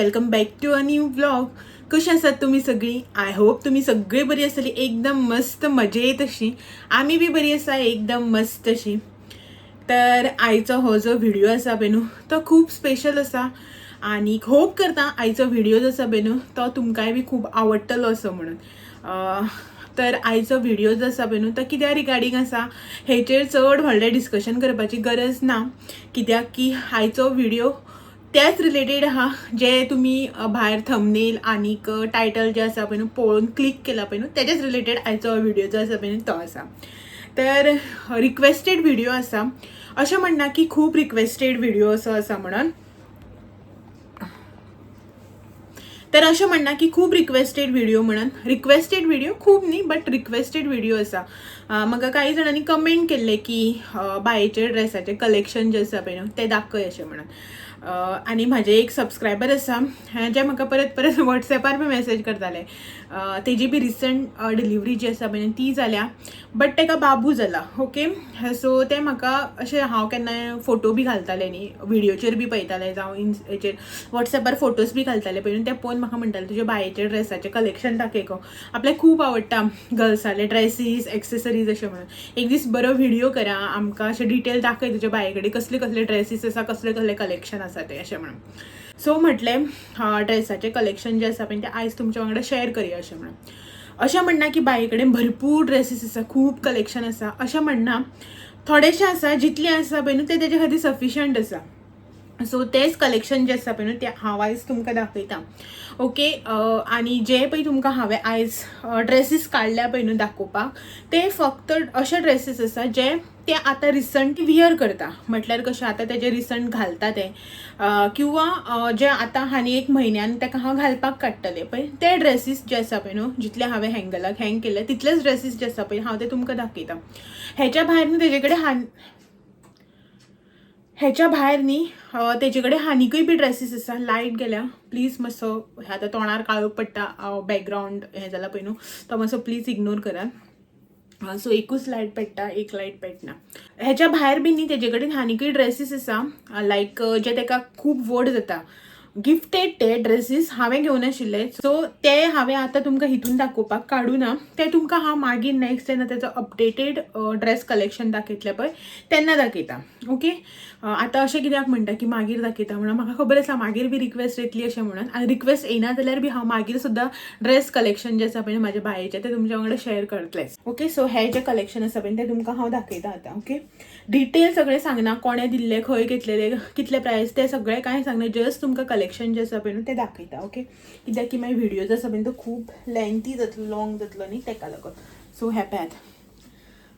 Welcome back to a new vlog. कशी आसात तुम्ही सगळी? आय होप तुम्ही सगळी बरी आसतली, एकदम मस्त मजेत अशी. आम्ही बी बरी आसा, एकदम मस्त अशी. तर आईचा हो जो व्हिडिओ आसा बेनू तो खूप स्पेशल आसा आणि होप करता आईचो व्हिडिओ जो आसा बेनू तो तुमकांय बी खूप आवडटलो असो म्हणून. तर आईचो व्हिडिओ जो आसा बेनू तो कित्या रिगार्डींग आसा हेचेर चड व्हडलें डिस्कशन करपाची गरज ना, कित्याक की आईचो व्हिडिओ त्याच रिलेटेड आहा जे तुम्ही भायर थंबनेल आनीक टायटल जे आसा पळय न्हू पळोवन क्लिक केला पळय न्हू तेजेच रिलेटेड आयचो व्हिडिओ जो आसा पळय न्हू तो आसा. तर रिक्वेस्टेड व्हिडिओ आसा, अशें म्हणना की खूब रिक्वेस्टेड व्हिडिओ असो आसा म्हणून. तर अशें म्हणना की खूब रिक्वेस्टेड व्हिडिओ म्हणून. रिक्वेस्टेड व्हिडिओ खूब न्ही बट रिक्वेस्टेड व्हिडिओ आसा. म्हाका काही जाणांनी कमेंट केल्ले की बायेचे ड्रेसाचे कलेक्शन जे आसा पळय न्हू ते दाखय अशें म्हणून. आनी म्हाजे एक सबस्क्रायबर आसा जे म्हाका परत परत वॉट्सॅपार बी मेसेज करताले. तेजी बी रिसंट डिलिव्हरी जी आसा पळय ती जाल्या, बट तेका बाबू जाला. ओके, सो ते म्हाका अशें हांव केन्नाय फोटो बी घालताले न्ही, व्हिडिओचेर बी पळयताले जावं हेचेर वॉट्सॅपार फोटोज बी घालताले पळय न्हू, ते पळोवन म्हाका म्हणटाले तुजे बायेचे ड्रेसाचे कलेक्शन दाखय गो. आपल्याक खूब आवडटा गर्ल्साले ड्रेसीस एक्सेसरीज अशें म्हणून. एक दीस बरो व्हिडिओ करा, आमकां अशें डिटेल दाखय तुजे बाये कडेन कसले कसले ड्रेसीस आसा, कसले कसले कलेक्शन आसा ते अशें म्हणून. सो म्हटलें ड्रेसाचे कलेक्शन जे आसा पळय ते आयज तुमच्या वांगडा शेअर करया अशें म्हणून. अशें म्हणना की बाये कडेन भरपूर ड्रेसीस आसा, खूब कलेक्शन आसा अशें म्हणना. थोडेशे आसा जितले आसा पळय न्हू ते तेजे खातीर सफिशियंट आसा. सो तेच कलेक्शन जे आसा पळय न्हू ते हांव आयज तुमकां दाखयता. ओके, आनी जे पळय तुमकां हांवें आयज ड्रेसीस काडल्या पळय न्हू दाखोवपाक ते फक्त अशे ड्रेसीस आसा जे ते आतां रिसंट वियर करता. म्हटल्यार कशें आतां तेजे रिसंट घालता ते किंवा जे आतां आनी एक म्हयन्यान ताका हांव घालपाक काडटलें पळय ते ड्रेसीस जे आसा पळय न्हू जितले हांवें हँगलाक हँग केले तितलेच ड्रेसीस जे आसा पळय हांव ते तुमकां दाखयता. हेच्या भायर न्हू तेजे कडेन हेच्या भायर न्ही तेजे कडेन आनीकूय बी ड्रेसीस आसा. लायट गेल्या प्लीज मातसो, आतां तोंडार काळोख पडटा, बॅकग्रावंड हें जाला पळय न्हू तो मातसो प्लीज इग्नोर करात. सो एकूच लायट पेट्टा, एक लायट पेटना. हेच्या भायर बी न्ही तेजे कडेन आनीकूय ड्रेसीस आसा लायक जे ताका खूब व्हड जाता. गिफ्टेड ते ड्रेसीस हांवें घेवन आशिल्ले, सो ते हांवें आतां तुमकां हितून दाखोवपाक काडूना. ते तुमकां हांव मागीर नेक्स्ट जेन्ना तेजो अपडेटेड ड्रेस कलेक्शन दाखयतलें पळय तेन्ना दाखयता. ओके, आतां अशें कित्याक म्हणटा की मागीर दाखयता म्हणून म्हाका खबर आसा मागीर बी रिक्वेस्ट येतली अशें म्हणून. आनी रिक्वेस्ट येना जाल्यार बी हांव मागीर सुद्दां ड्रेस कलेक्शन जे आसा पळय म्हाज्या बायेचें ते तुमच्या वांगडा शेअर करतलेंच. ओके, सो हे जे कलेक्शन आसा पळय ते तुमकां हांव दाखयता आतां. ओके, डिटेल सगळें सांगना, कोणे दिल्ले, खंय घेतलेले, कितले प्रायस ते सगळें कांय सांगना, जस्ट तुमकां कलेक्शन जे आसा पळय न्हू ते दाखयता. ओके, कित्याक की मागीर व्हिडिओ जो आसा पळय तो खूब लेंथी जातलो, लॉंग जातलो न्ही तेका लागून. सो हे पळयात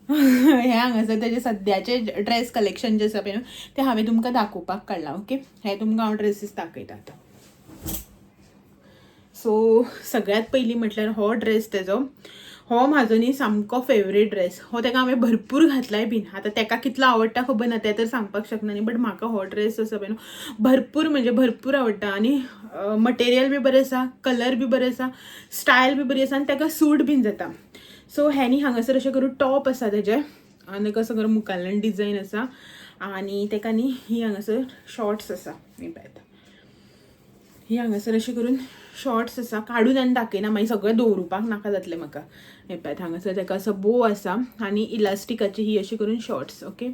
हे हांगासर तेजे सद्याचे ड्रेस कलेक्शन जे आसा पळय न्हू ते हांवें तुमकां दाखोवपाक काडलां. ओके, हे तुमकां हांव ड्रेसीस दाखयता आतां. सो सगळ्यात पयलीं म्हटल्यार हो ड्रेस तेजो, हो म्हाजो न्ही सामको फेवरेट ड्रेस. हो ताका हांवें भरपूर घातलाय बीन. आतां ताका कितलो आवडटा खबर ना, तें तर सांगपाक शकना न्ही, बट म्हाका हो ड्रेस आसा पळय न्हू भरपूर म्हणजे भरपूर आवडटा. आनी मटेरियल बी बरें आसा, कलर बी बरें आसा, स्टायल बी बरी आसा आनी ताका सूट बीन जाता. सो हे न्ही हांगासर अशें करून टॉप आसा तेजे आनी कसो करून मुखारल्यान डिझायन आसा आनी ताका न्ही ही हांगासर शॉर्ट्स आसा. हे पळयात, ही हांगासर अशें करून शॉर्ट्स आसा. काडून आनी दाखयना, मागीर सगळें दवरुपाक नाका जातलें म्हाका. हे पळयात हांगासर ताका असो बो आसा आनी इलास्टिकाची ही अशी करून शॉर्ट्स. ओके,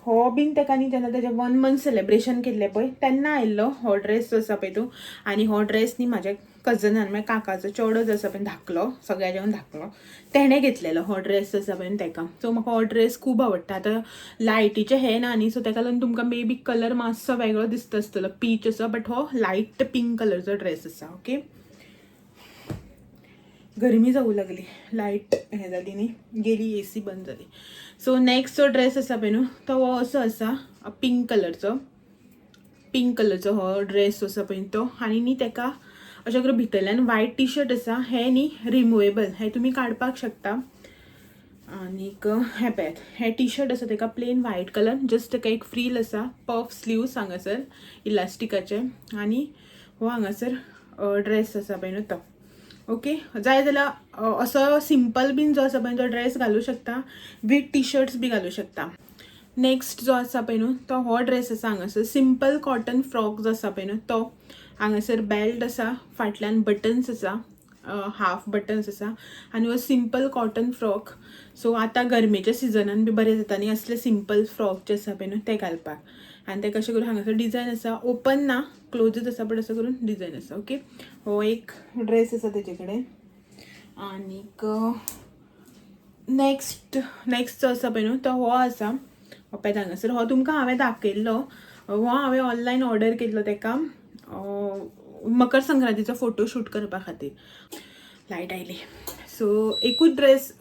हो बीन ताका न्ही जेन्ना तेजें 1 month सेलिब्रेशन केल्लें पळय तेन्ना आयिल्लो हो ड्रेस जो आसा पळय तो. आनी हो ड्रेस न्ही म्हाज्या कजनान म्हणजे काकाचो चेडो जो आसा पळय धाकलो, सगळ्या जेवण धाकलो, तेणें घेतलेलो हो ड्रेस जो आसा पळय ताका. सो म्हाका हो ड्रेस खूब आवडटा. आतां लायटीचे हे ना न्ही, सो ताका लागून तुमकां मे बी कलर मातसो वेगळो दिसता आसतलो, पीच असो, बट हो लायट पिंक कलरचो ड्रेस आसा. ओके, गरमी जाऊ लागली, लायट हे जाली न्ही, गेली एसी बंद जाली. सो नेक्स्ट जो ड्रेस आसा पळय न्हू तो हो असो आसा पिंक कलरचो हो ड्रेस आसा पळय तो. आनी न्ही ताका अशें करून भितरल्यान व्हायट टी शर्ट आसा, हे न्ही रिमुवेबल, हे तुमी काडपाक शकता. आनीक हे पळयात, हे टी शर्ट आसा ताका प्लेन व्हायट कलर, जस्ट ताका एक फ्रील आसा, पफ स्लीव्स हांगासर इलास्टिकाचे. आनी हो हांगासर ड्रेस आसा पळय न्हू तो. ओके, जाय जाल्यार असो सिंपल बीन जो आसा पळय तो ड्रेस घालूं शकता, विथ टी शर्ट्स बी घालूं शकता. नेक्स्ट जो आसा पळय न्हू तो हो ड्रेस आसा हांगासर सिंपल कॉटन फ्रॉक जो आसा पळय न्हू तो. हांगासर बेल्ट आसा, फाटल्यान बटन्स आसा, हाफ बटन्स आसा आनी हो सिंपल कॉटन फ्रॉक. सो आतां गरमेच्या सिजनान बी बरें जाता न्ही असले सिंपल फ्रॉक जे आसा पळय न्हू ते घालपाक. आनी ते कशें करून हांगासर डिझायन आसा, ओपन ना, क्लोजच आसा, बट असं करून डिझायन आसा. ओके, हो एक ड्रेस आसा तेजे कडेन. आनीक नेक्स्ट जो आसा पळय न्हू तो हो आसा, हो पळय हांगासर. हो तुमकां हांवें दाखयल्लो, हो हांवें ऑनलायन ऑर्डर केल्लो तेका मकर संक्रांतीचो फोटोशूट करपा खातीर. Light oily. सो एकूच ड्रेस,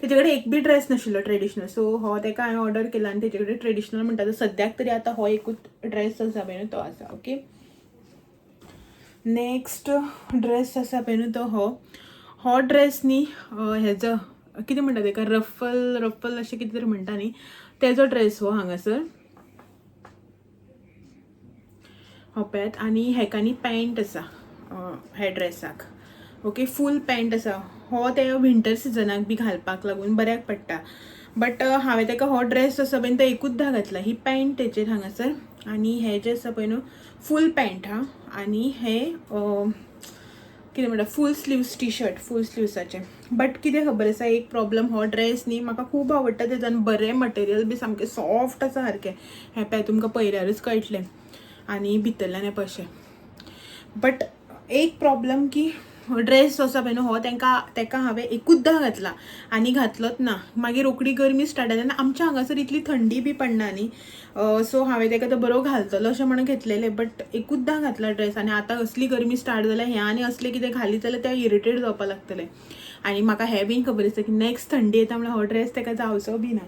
तेजे कडेन एक बी ड्रेस नाशिल्लो ट्रेडिशनल, सो हो तेका हांवें ऑर्डर केला आनी तेजे कडेन ट्रेडिशनल म्हणटा तो सद्याक तरी आतां हो एकूच ड्रेस आसा पळय न्हू तो आसा. ओके, नेक्स्ट ड्रेस आसा पळय न्हू तो हो ड्रेस न्ही हेजो कितें म्हणटा तेका रफल अशें कितें तरी म्हणटा न्ही तेजो ड्रेस हो हांगासर. हो पळयात. आनी हेका न्ही पॅन्ट आसा ह्या ड्रेसाक. ओके, फूल पॅन्ट आसा. हो ते विंटर सिजनाक बी घालपाक लागून बऱ्याक पडटा. बट हांवें तेका हो ड्रेस आसा पळय तो एकूचदा घातला. ही पॅन्ट तेचेर हांगासर आनी हे जे आसा पळय न्हू फूल पॅन्ट हा. आनी हे कितें म्हणटा full sleeves T shirt, full स्लीव्साचे. बट कितें खबर आसा एक प्रॉब्लम, हो ड्रेस न्ही म्हाका खूब आवडटा तेजान, बरें मटेरियल बी सामकें सॉफ्ट आसा सारकें. हें पळय तुमकां पयल्यारूच कळटलें. आनी भितरल्यान येपळय अशें. बट एक प्रॉब्लम की ड्रेस जो आसा पळय न्हू हो तेका हांवें एकूचदा घातला आनी घातलोच ना. मागीर रोखडी गरमी स्टार्ट जाली आनी आमच्या हांगासर इतली थंडी बी पडना न्ही, सो हांवें तेका तो बरो घालतलो अशें म्हणून घेतलेलें. बट एकूचदा घातला ड्रेस आनी आतां असली गरमी स्टार्ट जाल्या हें आनी असलें कितें घालीत जाल्यार तें इरिटेट जावपाक लागतलें. आनी म्हाका हें बीन खबर आसा की नेक्स्ट थंडी येता म्हणल्यार हो ड्रेस तेका जावचो बी ना.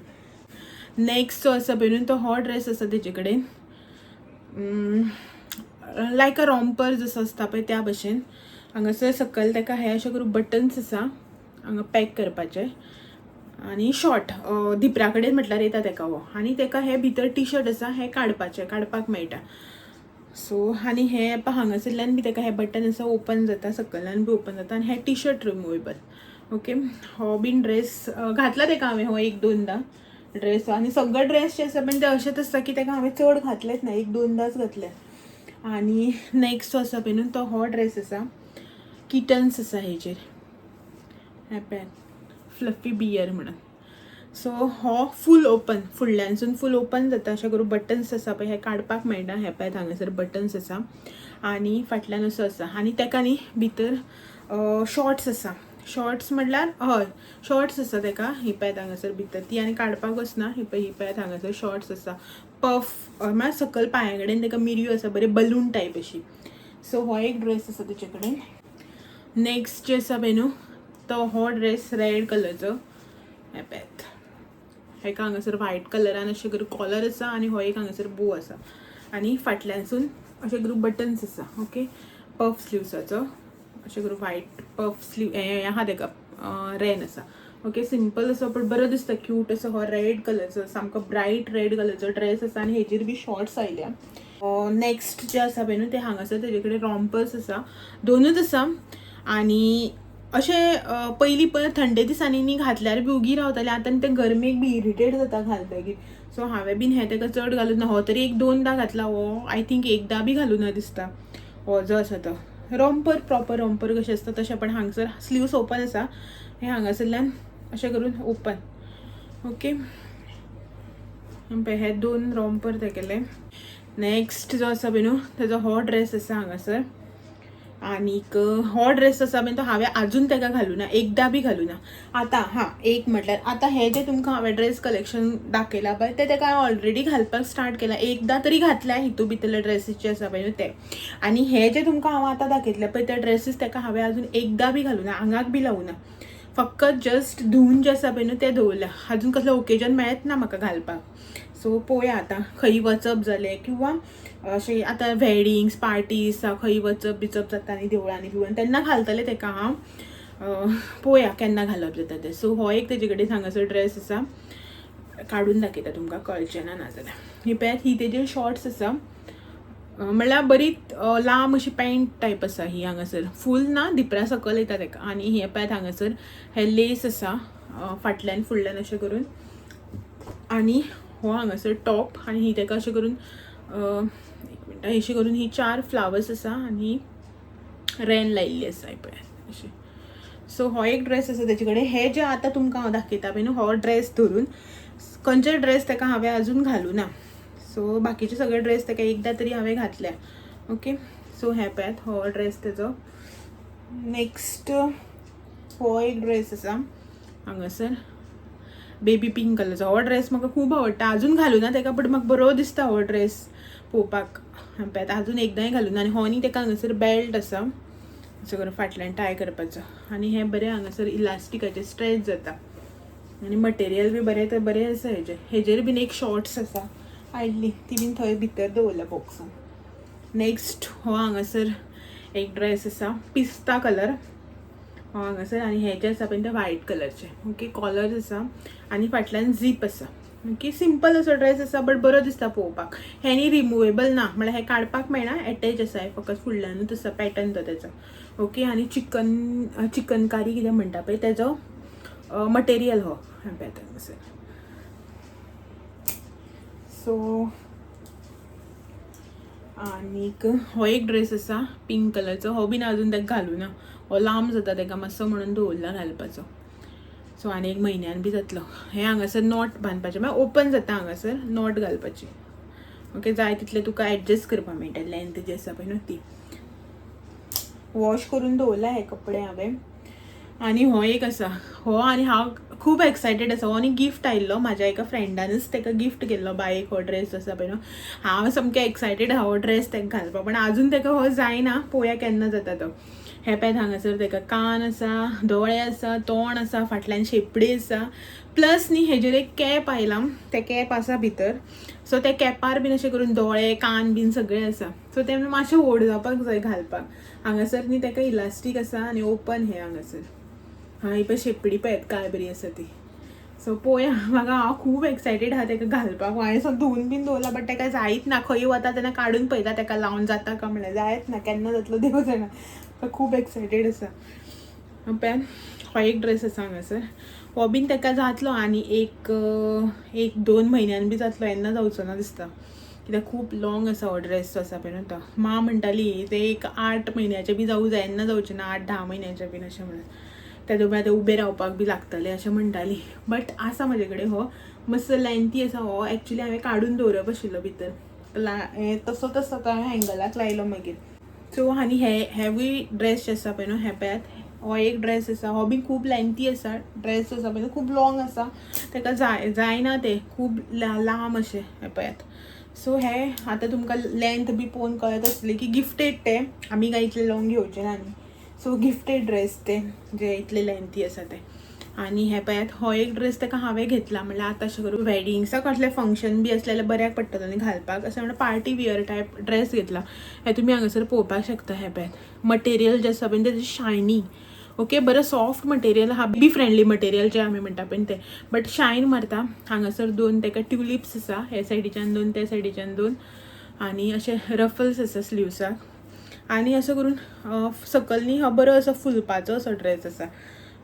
नेक्स्ट जो आसा पळय न्हू तो हो ड्रेस आसा तेजे कडेन लायक अ रॉम्पर जसो आसता पळय त्या भशेन. हांगासर सकयल तेका हे अशें करून बटन्स आसा हांगा पॅक करपाचे आनी शॉर्ट दिपरा कडेन म्हटल्यार येता तेका हो. आनी तेका हे भितर टी शर्ट आसा, हे काडपाक मेळटा. सो आनी हे हांगासरल्यान बी तेका हे बटन आसा, ओपन जाता, सकयल्यान बी ओपन जाता आनी हे टी शर्ट रिमुवेबल. ओके, हो बीन ड्रेस घातला तेका हांवें हो एक दोनदा ड्रेस. आनी सगळे ड्रेस जे आसा पण ते अशेंच आसता की तेका हांवें चड घातलेच ना, एक दोनदाच घातले. आनी नेक्स्ट जो आसा पळय न्हू तो हो ड्रेस आसा, किटन्स आसा हेजेर, हे पळय फ्लफी बियर म्हणून. सो हो फूल ओपन, फुडल्यानसून फूल ओपन जाता, अशें करून बटन्स आसा पळय हे काडपाक मेळटा. हे पळय हांगासर बटन्स आसा आनी फाटल्यान असो आसा. आनी तेका न्ही भितर शॉर्ट्स आसा. शॉर्ट्स म्हणल्यार हय शॉर्ट्स आसा तेका. ही पळय हांगासर भितर ती आनी काडपाक वचना. ही पळय हांगासर शॉर्ट्स आसा, पफ म्हळ्यार सकयल पांया कडेन तेका मिरयो आसा, बरे बलून टायप अशी. सो हो एक ड्रेस आसा तेजे कडेन. नेक्स्ट जे आसा पळय न्हू तो हो ड्रेस रेड कलरचो. हे पळयात, हेका हांगासर व्हायट कलरान अशें करून कॉलर आसा आनी हो एक हांगासर बो आसा आनी फाटल्यानसून अशें करून बटन्स आसा. ओके, पफ स्लीव्साचो अशें करून व्हायट पफ स्लीव हे आहा तेका रेन आसा. ओके, सिंपल असो पण बरो दिसता, क्यूट असो. हो रेड कलरचो सामको ब्रायट रेड कलरचो ड्रेस आसा आनी हेजेर बी शॉर्ट्स आयल्या. नेक्स्ट जे आसा पळय न्हू ते हांगासर तेजे कडेन रॉम्पर्स आसा, दोनूच आसा. आनी अशें पयलीं थंडे दिसांनी न्ही घातल्यार बी उगी रावताले, आतां ते गरमेक बी इरिटेट जाता घालतकीर. सो हांवें बीन हे तेका चड घालून ना. हो तरी एक दोनदा घातला, हो आय थिंक एकदा बी घालूं ना दिसता. हो जो आसा तो रॉम्पर, प्रॉपर रॉम्पर कशें आसता तशें, पण हांगासर स्लीव्स ओपन आसा, हे हांगासरल्यान अशें करून ओपन. ओके, हे दोन रॉम्पर ते केले. नेक्स्ट जो आसा पळय न्हू तेजो हो ड्रेस आसा हांगासर. आनीक हो ड्रेस आसा पळय तो हांवें आजून तेका घालूं ना, एकदा बी घालूं ना. आतां एक म्हटल्यार आतां हे जे तुमकां हांवें ड्रेस कलेक्शन दाखयलां पळय ते तेका हांवें ऑलरेडी घालपाक स्टार्ट केला, एकदा तरी घातल्या हितू भितरले ड्रेसीस जे आसा पळय न्हू ते. आनी हे जे तुमकां हांव आतां दाखयतले पळय ते ड्रेसीस तेका हांवें आजून एकदा बी घालूं ना, आंगाक बी लावूं ना. फकत जस्ट धुवन जे आसा पळय न्हू ते दवरल्या. आजून कसलें ओकेजन मेळत ना म्हाका घालपाक. सो पळोवया आतां खंय वचप जालें किंवा अशें आतां वेडिंग्स पार्टीज खंय वचप बिचप जाता न्ही देवळांनी बिवळांनी तेन्ना घालतलें तेका हांव. पळोवया केन्ना घालप जाता तें. सो हो एक तेजे कडेन हांगासर ड्रेस आसा, काडून दाखयता तुमकां कळचें ना नाजाल्यार. ही पळयात, ही तेजेर शॉर्ट्स आसा, म्हणल्यार बरी लांब अशी पॅन्ट टायप आसा ही. हांगासर फूल ना, दिपरा सकयल येता तेका. आनी हे पळयात हांगासर हे लेस आसा फाटल्यान फुडल्यान अशें करून. आनी हो हांगासर टॉप आनी ही तेका अशें करून एक मिनट आवडटा. अशी करून ही 4 फ्लावर्स आसा आनी रेन लायिल्ली आसा पळय अशी. सो हो एक ड्रेस आसा तेजे कडेन. हे जे आतां तुमकां हांव दाखयता पळय न्हू, हो ड्रेस धरून खंयचे ड्रेस ताका हांवें अजून घालूना. सो बाकीचे सगळे ड्रेस ताका एकदा तरी हांवें घातल्या. ओके, सो हे पळयात हो ड्रेस तेजो. नेक्स्ट हो एक ड्रेस आसा हांगासर बेबी पिंक कलरचो. हो ड्रेस म्हाका खूब आवडटा. अजून घालूना ताका, बट म्हाका बरो दिसता हो ड्रेस पळोवपाक. पळयात अजून एकदांय घालूना. आनी हो न्ही ताका हांगासर बेल्ट आसा असो करून फाटल्यान टाय करपाचो. आनी हे बरें हांगासर इलास्टिकाचे स्ट्रेच जाता आनी मटेरियल बी बरें आसा. हेजेर बीन एक शॉर्ट्स आसा आयल्ली, ती बीन थंय भितर दवरल्या बॉक्सान. नेक्स्ट हो हांगासर एक ड्रेस आसा पिस्ता कलर हो हांगासर. आनी हे जे आसा पळय ते व्हायट कलरचे. ओके, कॉलर आसा आनी फाटल्यान झीप आसा. ओके, सिंपल असो ड्रेस आसा बट बरो दिसता पळोवपाक. हे न्ही रिमुवेबल ना, म्हळ्यार हे काडपाक मेळना, एटॅच आसा. हे फकत फुडल्यानूच आसा पॅटर्न तो तेजो. ओके, आनी चिकनकारी कितें म्हणटा पळय तेजो मटेरियल हो पॅटर्न आसा. सो आनीक हो एक ड्रेस आसा पिंक कलरचो. हो बीन अजून ताका घालूना. हो लांब जाता ताका मातसो म्हणून दवरला घालपाचो. सो आनी एक म्हयन्यान बी जातलो. हे हांगासर नॉट बांदपाचें, म्हळ्यार ओपन जाता हांगासर नॉट घालपाची. ओके, जाय तितले तुका एडजस्ट करपाक मेळटा. लेंथ जी आसा पळय न्हू ती. वॉश करून दवरला हे कपडे हांवें. आनी हो एक आसा हो, आनी हांव खूब एक्सायटेड आसा. हो न्ही गिफ्ट आयिल्लो म्हाज्या एका फ्रेंडानूच ताका गिफ्ट केल्लो बायेक. हो ड्रेस आसा पळय न्हू, हांव सामकें एक्सायटेड आहा हो ड्रेस ताका घालपाक. पण अजून ताका हो जायना, पळोवया केन्ना जाता तो. हे पळयात हांगासर ताका कान आसा, दोळे आसा, तोंड आसा, फाटल्यान शेपडी आसा. प्लस न्ही हेजेर एक कॅप आयला, ते कॅप आसा भितर. सो त्या कॅपार बीन अशें करून दोळे कान बीन सगळें आसा. सो ते मातशें व्हड जावपाक जाय घालपाक. हांगासर न्ही ताका इलास्टीक आसा आनी ओपन हे हांगासर. ही पळय शेपडी पळयात काय बरी आसा ती. सो पळोवया, हांव खूब एक्सायटेड आहा ताका घालपाक. हांवें सो धुवन बीन दवरला बट ताका जायत ना. खंय वता तेन्ना काडून पळयता ताका लावन जाता काय म्हणल्यार. जायत ना, केन्ना जातलो देव जाणा. खूब एक्सायटेड आसा. पळयात हो एक ड्रेस आसा हांगासर. हो बीन ताका जातलो आनी एक 2 म्हयन्यान बी जातलो. येन्ना जावचो ना दिसता, कित्याक खूब लॉंग आसा हो ड्रेस आसा पळय न्हू तो. मा म्हणटाली ते एक 8 म्हयन्याचे बी जावूं जाय, येन्ना जावचें ना 8-10 म्हयन्याचे बीन अशें म्हणून. तेदो ते उबे रावपाक बी लागतले अशें म्हणटाली. बट आसा म्हजे कडेन हो मस्त लेंथी आसा. हो एक्चुली हांवें काडून दवरप आशिल्लो भितर. तसो तो हांवें हँगलाक लायलो मागीर. सो आनी हेवी ड्रेस जे आसा पळय न्हू, हे पळयात हो एक ड्रेस आसा. हो बी खूब लेंथी आसा. ड्रेस आसा पळय खूब लॉंग आसा. ताका जायना ते खूब लांब अशें. हे पळयात. सो हे आतां तुमकां लेंथ बी पळोवन कळत आसली की गिफ्टेड ते. आमी काय इतले लॉंग घेवचे ना न्ही. सो गिफ्टेड ड्रेस ते जे इतले लेंथी आसा ते. आनी हे पळयात हो एक ड्रेस ताका हांवें घेतला. म्हणल्यार आतां अशें करून वेडिंग्साक कसलें फंक्शन बी आसलें जाल्यार बऱ्याक पडटलो न्ही घालपाक. अशें म्हणल्यार पार्टी वियर टायप ड्रेस घेतला. हे तुमी हांगासर पळोवपाक शकता. हे पळयात मटेरियल जे आसा पळय तेजें शायनी. ओके, बरें सॉफ्ट मटेरियल आहा. बेबी फ्रेंडली मटेरियल जे आमी म्हणटा पळय ते. बट शायन मारता. हांगासर 2 ताका ट्युलिप्स आसा. हे सायडीच्यान 2 ते सायडीच्यान 2. आनी अशे रफल्स आसा स्लिव्साक. आनी असो करून सकयल न्ही हो बरो असो फुलपाचो असो ड्रेस आसा.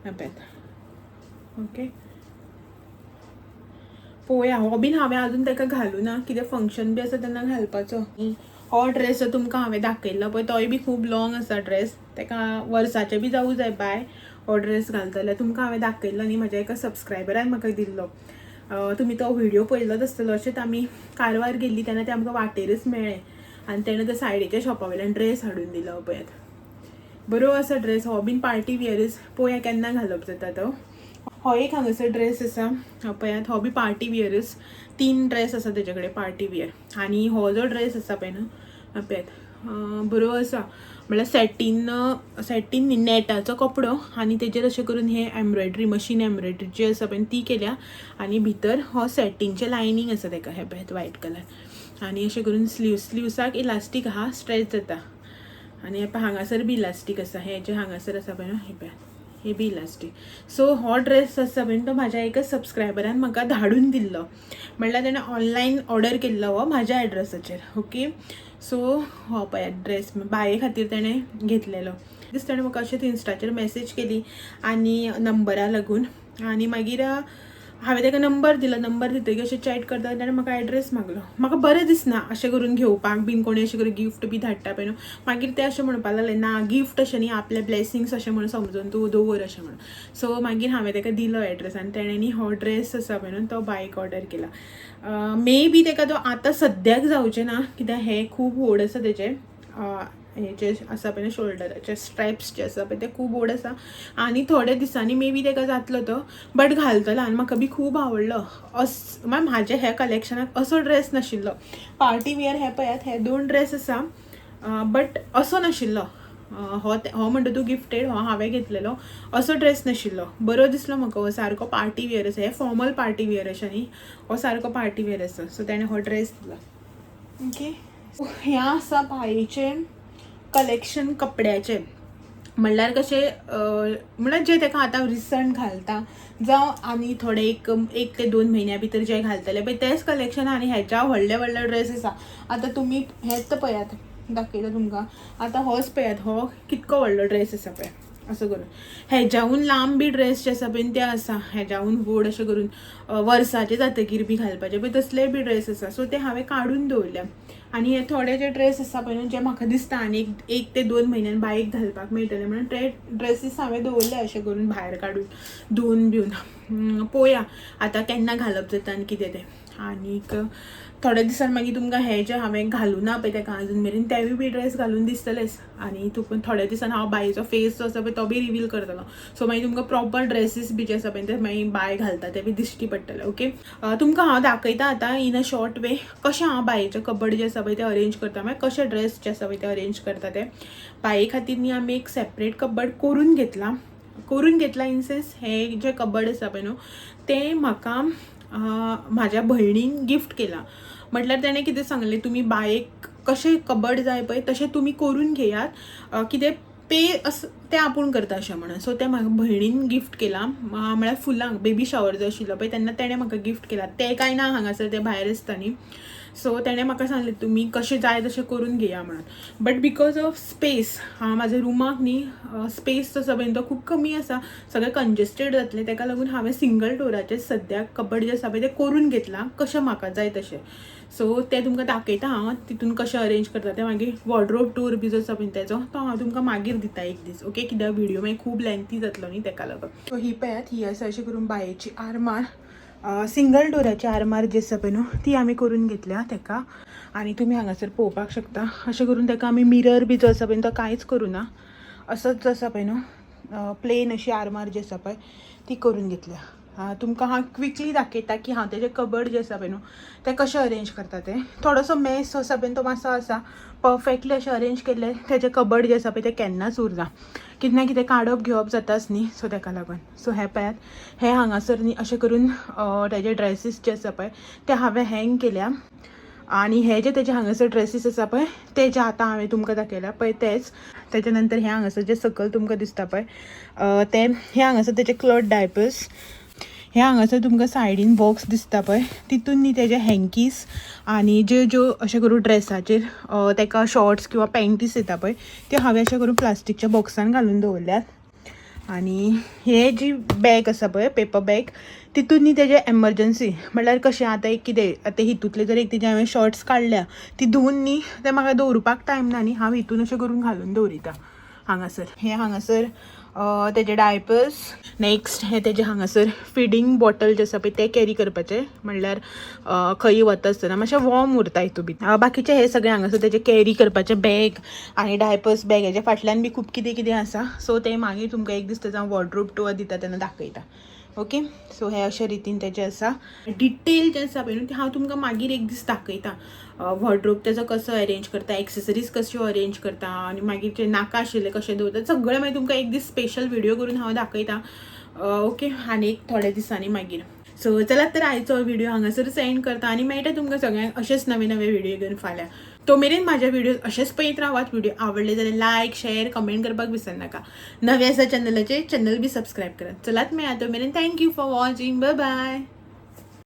हे पळयात. ओके, पळोवया. हो बीन हांवें अजून ताका घालूना, कितें फंक्शन बी आसा तेन्ना घालपाचो. हो ड्रेस तुमकां हांवें दाखयल्लो पळय तोय बी खूब लॉंग आसा ड्रेस. ताका वर्साचे बी जावूं जाय बाय हो ड्रेस घालता जाल्यार. तुमकां हांवें दाखयल्लो न्ही, म्हाज्या एका सबस्क्रायबरान म्हाका दिल्लो. तुमी तो व्हिडिओ पळयलोच आसतलो. अशेंच आमी कारवार गेल्ली तेन्ना ते आमकां वाटेरच मेळ्ळे आनी तेणें त्या सायडीच्या शॉपा वयल्यान ड्रेस हाडून दिलो. पळयात बरो आसा ड्रेस. हो बीन पार्टी वियरच. पळोवया केन्ना घालप जाता तो. हो एक हांगासर ड्रेस आसा. पळयात हो बी पार्टी वियरच. 3 ड्रेस आसा तेजे कडेन पार्टी वियर. आनी हो जो ड्रेस आसा पळय न्हू, पळयात बरो आसा. म्हणल्यार सॅटीन नेटाचो कपडो आनी तेजेर अशें करून हे एम्ब्रॉयडरी मशीन एम्ब्रॉयडरी जी आसा पळय ती केल्या. आनी भितर हो सॅटीनचे लायनींग आसा ताका. हे पळयात व्हायट कलर. आनी अशें करून स्लिव्साक इलास्टीक आहा, स्ट्रेच जाता. आनी हांगासर बी इलास्टीक आसा. हे जे हांगासर आसा पळय न्हू, हे पळयात हे बी इलास्टीक. सो हो ड्रेस आसा पळय तो म्हाज्या एका सबस्क्रायबरान म्हाका धाडून दिल्लो. म्हणल्यार ताणें ऑनलायन ऑर्डर केल्लो हो म्हाज्या एड्रेसाचेर. ओके, सो हो पळयात ड्रेस बाये खातीर ताणें घेतलेलो. ताणें म्हाका अशेंच इन्स्टाचेर मॅसेज केली आनी नंबरा लागून. आनी मागीर हांवें ताका नंबर दिलो. नंबर दितकीर अशें चॅट करता ताणें म्हाका एड्रेस मागलो. म्हाका बरें दिसना अशें करून घेवपाक बीन कोणी अशें करून गिफ्ट बी धाडटा पळय न्हू. मागीर ते अशें म्हणपाक लागले ना गिफ्ट अशें न्ही आपले ब्लेसिंग्स अशें म्हणून समजून तूं दवर अशें म्हणून. सो मागीर हांवें ताका दिलो एड्रेस आनी ताणें न्ही हो ड्रेस आसा पळय न्हू तो बायक ऑर्डर केला. मे बी ताका तो आतां सद्याक जावचें ना कित्याक हे खूब व्हड आसा तेजे हे जे आसा पळय शोल्डराचे स्ट्रॅप्स जे आसा पळय ते खूब व्हड आसा आनी थोडे दिसांनी मे बी ताका जातलो तो बट घालतलो आनी म्हाका बी खूब आवडलो. म्हाजे ह्या कलेक्शनाक असो ड्रेस नाशिल्लो. पार्टी वेअर हे पळयात हे 2 ड्रेस आसा बट असो नाशिल्लो. हो म्हणटा तूं गिफ्टेड हो हांवें घेतलेलो असो ड्रेस नाशिल्लो. बरो दिसलो म्हाका हो सारको पार्टी वेअर आसा. हे फॉर्मल पार्टी वेअर अशें न्ही हो सारको पार्टी वेअर आसा. सो ताणें हो ड्रेस दिला. ओके हें आसा बायेचें कलेक्शन कपड्याचे म्हणल्यार कशें म्हणल्यार जे ताका आतां रिसंट घालता जावं आनी थोडे एक ते 2 म्हयन्या भितर जे घालतले पळय तेच कलेक्शन आनी हेच्या व्हडले व्हडले ड्रेस आसा. आतां तुमी हेच पळयात दाखयता तुमकां. आतां होच पळयात हो कितको व्हडलो ड्रेस आसा पळय असो करून. हेज्याहून लांब बी ड्रेस जे आसा पळय ते आसा. हेज्याहून व्हड अशें करून वर्साचे जातकीर बी घालपाचे पळय तसले बी ड्रेस आसा. सो ते हांवें काडून दवरल्या. आनी हे थोडे जे ड्रेस आसा पळय जे म्हाका दिसता आनी 1 ते 2 म्हयन्यान बायक घालपाक मेळटले म्हणून ते ड्रेसीस हांवें दवरले अशें करून भायर काडून धुवन बिवन. पळोवया आतां केन्ना घालप जाता आनी कितें तें. आनीक थोड्या दिसान मागीर तुमकां हे जे हांवें घालूना पळय ताका अजून मेरेन तेवूय बी ड्रेस घालून दिसतलेच. आनी थोड्या दिसान हांव बायेचो फेस जो आसा पळय तो बी रिवील करतलो. सो मागीर तुमकां प्रॉपर ड्रेसीस बी जे आसा पळय ते मागीर बाय घालता ते बी दिश्टी पडटले. ओके तुमकां हांव दाखयता आतां इन अ शॉर्ट वे कशें हांव बायेचे कबड जे आसा पळय ते अरेंज करता मागीर कशे ड्रेस जे आसा पळय ते अरेंज करता ते. बाये खातीर न्ही आमी एक सेपरेट कबड करून घेतला इन सेन्स हे जे कबड आसा पळय न्हू ते म्हाका म्हाज्या भयणीन गिफ्ट केला. म्हटल्यार ताणें कितें सांगलें तुमी बायेक कशें कबड जाय पळय तशें तुमी करून घेयात कितें पे ते आपूण करता अशें म्हणून. सो ते म्हाका भयणीन गिफ्ट केला. म्हळ्यार फुलांक बेबी शावर जो आशिल्लो पळय तेन्ना तेणें म्हाका गिफ्ट केला. ते काय ना हांगासर ते भायर आसता न्ही. सो तेणें म्हाका सांगलें तुमी कशें जाय तशें करून घेया म्हणून. बट बिकॉज ऑफ स्पेस म्हाज्या रुमाक न्ही स्पेस जो आसा पळय तो खूब कमी आसा. सगळें कंजेस्टेड जातलें ताका लागून हांवें सिंगल डोराचें सद्याक कबड जे आसा पळय ते करून घेतलां कशें म्हाका जाय तशें. सो ते तुमकां दाखयता हांव तितून कशें अरेंज करता ते. मागीर वॉर्ड्रोब टूर बी जो आसा पळय तेजो तो हांव तुमकां मागीर दिता एक दीस. ओके कित्याक व्हिडिओ मागीर खूब लेंथी जातलो न्ही ताका लागून. सो ही पळयात ही आसा अशी करून बायेची आरमार सिंगल डोराची आरमार जी आसा पळय न्हू ती आमी करून घेतल्या ताका. आनी तुमी हांगासर पळोवपाक शकता अशें करून ताका आमी मिरर बी जो आसा पळय तो कांयच करूना. असोच जो आसा पळय न्हू प्लेन अशी आरमार जी आसा पळय ती करून घेतल्या. तुमकां हांव क्विकली दाखयता की हांव तेजे कबड जे आसा पळय न्हू ते कशें अरेंज करता ते. थोडोसो मेस आसा पळय तो मातसो आसा. परफेक्टली अशें अरेंज केल्ले तेजे कबड जे आसा पळय ते केन्नाच उरना. कितें ना कितें काडप घेवप जाताच न्ही. सो ताका लागून. सो हे पळयात हे हांगासर न्ही अशें करून तेजे ड्रेसीस जे आसा पळय ते हांवें हँग केल्या. आनी हे जे तेजे हांगासर ड्रेसीस आसा पळय ते जे आतां हांवें तुमकां दाखयल्या पळय तेच. तेच्या नंतर हे हांगासर जे सकयल तुमकां दिसता पळय ते हे हांगासर तेजे क्लॉथ डायपर्स. हे हांगासर तुमकां सायडीन बॉक्स दिसता पळय तितून न्ही तेजे हँकीस आनी ज्यो अशें करून ड्रेसाचेर ताका शॉर्ट्स किंवा पॅन्टीस येता पळय त्यो हांवें अशें करून प्लास्टीकच्या बॉक्सान घालून दवरल्यात. आनी हे जी बॅग आसा पळय पेपर बॅग तितून न्ही तेजे एमर्जन्सी म्हणल्यार कशें आतां एक कितें आतां हितूंतले जर एक तेजे हांवें शॉर्ट्स काडल्या ती धुवन न्ही ते म्हाका दवरुपाक टायम ना न्ही हांव हितून अशें करून घालून दवरिता हांगासर. हे हांगासर तेजे डायपर्स. नेक्स्ट हे तेजे हांगासर फिडींग बॉटल जे आसा पळय ते कॅरी करपाचे म्हणल्यार खंय वता आसतना मातशें वॉर्म उरता हितून बी. बाकीचे हे सगळे हांगासर तेजे कॅरी करपाचे बॅग आनी डायपर्स बॅग हेजे फाटल्यान बी खूब कितें कितें आसा. सो ते मागीर तुमकां एक दीस तेजो हांव वॉर्ड्रोब टूर दिता तेन्ना दाखयता. ओके सो हे अशे रितीन तेजे आसा. डिटेल जे आसा पळय न्हू ते हांव तुमकां मागीर एक दीस दाखयता. वॉर्ड्रोब तेजो कसो अरेंज करता एक्सेसरीज कश्यो अरेंज करता आनी मागीर जे नाका आशिल्ले कशें दवरता सगळें मागीर तुमकां एक दीस स्पेशल व्हिडिओ करून हांव दाखयता. ओके आनी एक थोड्या दिसांनी मागीर. सो चलात तर आयचो व्हिडिओ हांगासर सेंड करता आनी मेळटा तुमकां सगळ्यांक अशेंच नवे नवे व्हिडिओ घेवन फाल्यां. तो मेरेन म्हाज्या व्हिडिओ अशेंच पळयत रावात. व्हिडिओ आवडले जाल्यार लायक शेअर कमेंट करपाक विसरनाका. नवे आसा चॅनल बी सबस्क्रायब करात. चलात मेळया तो मेरेन. Thank you for watching. Bye bye.